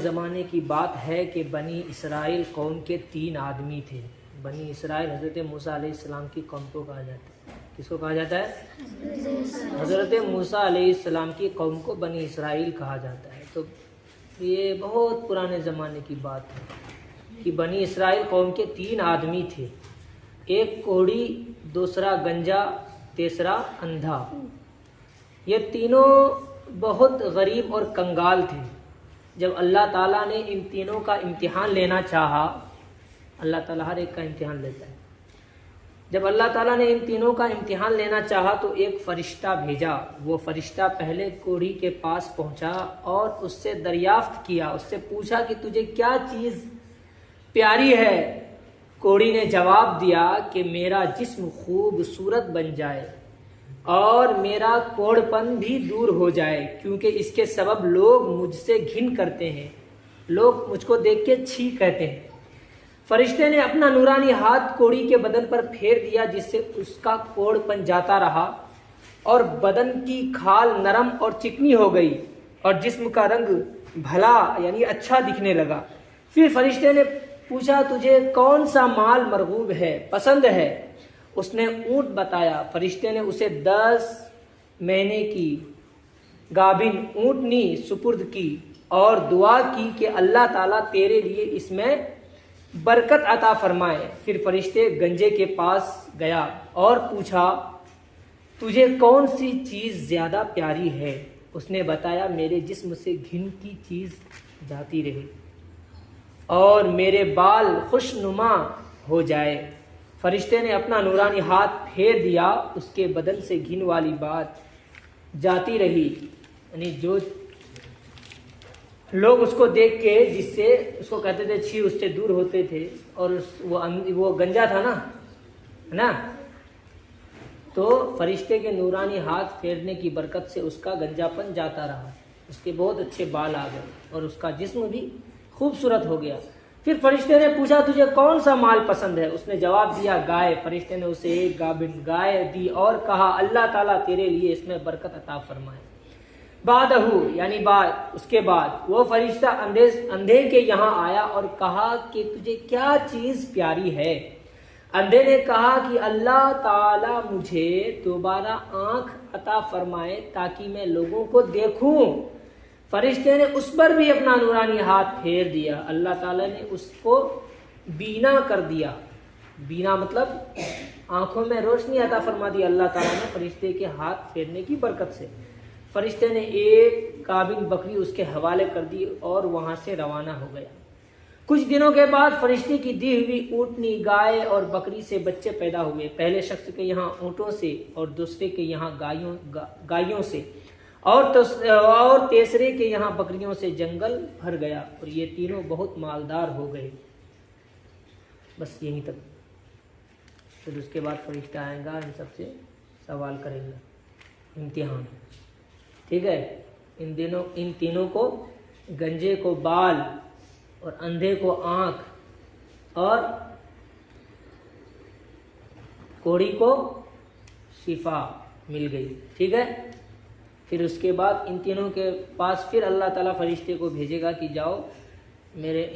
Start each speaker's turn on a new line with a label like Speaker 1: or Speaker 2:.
Speaker 1: زمانے کی بات ہے کہ بنی اسرائیل قوم کے 3 آدمی تھے۔ بنی اسرائیل حضرت موسیٰ علیہ السلام کی قوم کو کہا جاتا ہے۔ کس کو کہا جاتا ہے؟ حضرت موسیٰ علیہ السلام کی قوم کو بنی اسرائیل کہا جاتا ہے۔ تو یہ بہت پرانے زمانے کی بات ہے کہ بنی اسرائیل قوم کے 3 آدمی تھے، ایک کوڑی، دوسرا گنجا، تیسرا اندھا۔ یہ تینوں بہت غریب اور کنگال تھے۔ جب اللہ تعالیٰ نے ان تینوں کا امتحان لینا چاہا، اللہ تعالیٰ ہر ایک کا امتحان لیتا ہے، جب اللہ تعالیٰ نے ان تینوں کا امتحان لینا چاہا تو ایک فرشتہ بھیجا۔ وہ فرشتہ پہلے کوڑی کے پاس پہنچا اور اس سے دریافت کیا، اس سے پوچھا کہ تجھے کیا چیز پیاری ہے؟ کوڑی نے جواب دیا کہ میرا جسم خوبصورت بن جائے اور میرا کوڑ پن بھی دور ہو جائے، کیونکہ اس کے سبب لوگ مجھ سے گھن کرتے ہیں، لوگ مجھ کو دیکھ کے چھی کہتے ہیں۔ فرشتے نے اپنا نورانی ہاتھ کوڑی کے بدن پر پھیر دیا، جس سے اس کا کوڑ پن جاتا رہا اور بدن کی کھال نرم اور چکنی ہو گئی اور جسم کا رنگ بھلا یعنی اچھا دکھنے لگا۔ پھر فرشتے نے پوچھا تجھے کون سا مال مرغوب ہے، پسند ہے؟ اس نے اونٹ بتایا۔ فرشتے نے اسے 10 مہینے کی گابن اونٹنی سپرد کی اور دعا کی کہ اللہ تعالیٰ تیرے لیے اس میں برکت عطا فرمائے۔ پھر فرشتے گنجے کے پاس گیا اور پوچھا تجھے کون سی چیز زیادہ پیاری ہے؟ اس نے بتایا میرے جسم سے گھن کی چیز جاتی رہے اور میرے بال خوشنما ہو جائے۔ فرشتے نے اپنا نورانی ہاتھ پھیر دیا، اس کے بدن سے گھن والی بات جاتی رہی، یعنی جو لوگ اس کو دیکھ کے جس سے اس کو کہتے تھے چھی، اس سے دور ہوتے تھے، اور وہ گنجا تھا نا، تو فرشتے کے نورانی ہاتھ پھیرنے کی برکت سے اس کا گنجا پن جاتا رہا، اس کے بہت اچھے بال آ گئے اور اس کا جسم بھی خوبصورت ہو گیا۔ پھر فرشتے نے پوچھا تجھے کون سا مال پسند ہے؟ اس نے جواب دیا گائے۔ فرشتے نے اسے ایک گابن گائے دی اور کہا اللہ تعالیٰ تیرے لیے اس میں برکت عطا فرمائے۔ بعدہ یعنی اس کے بعد وہ فرشتہ اندھے کے یہاں آیا اور کہا کہ تجھے کیا چیز پیاری ہے؟ اندھے نے کہا کہ اللہ تعالیٰ مجھے دوبارہ آنکھ عطا فرمائے تاکہ میں لوگوں کو دیکھوں۔ فرشتے نے اس پر بھی اپنا نورانی ہاتھ پھیر دیا، اللہ تعالیٰ نے اس کو بینا کر دیا۔ بینا مطلب آنکھوں میں روشنی عطا فرما دی اللہ تعالیٰ نے فرشتے کے ہاتھ پھیرنے کی برکت سے۔ فرشتے نے ایک گابن بکری اس کے حوالے کر دی اور وہاں سے روانہ ہو گیا۔ کچھ دنوں کے بعد فرشتے کی دی ہوئی اونٹنی، گائے اور بکری سے بچے پیدا ہوئے، پہلے شخص کے یہاں اونٹوں سے اور دوسرے کے یہاں گایوں سے اور تیسرے کے یہاں بکریوں سے جنگل بھر گیا اور یہ تینوں بہت مالدار ہو گئے۔ بس یہیں تک۔ پھر اس کے بعد فرشتہ آئے گا، ان سب سے سوال کریں گا، امتحان، ٹھیک ہے؟ ان تینوں کو، گنجے کو بال اور اندھے کو آنکھ اور کوڑی کو شفا مل گئی، ٹھیک ہے؟ پھر اس کے بعد ان تینوں کے پاس پھر اللہ تعالیٰ فرشتے کو بھیجے گا کہ جاؤ میرے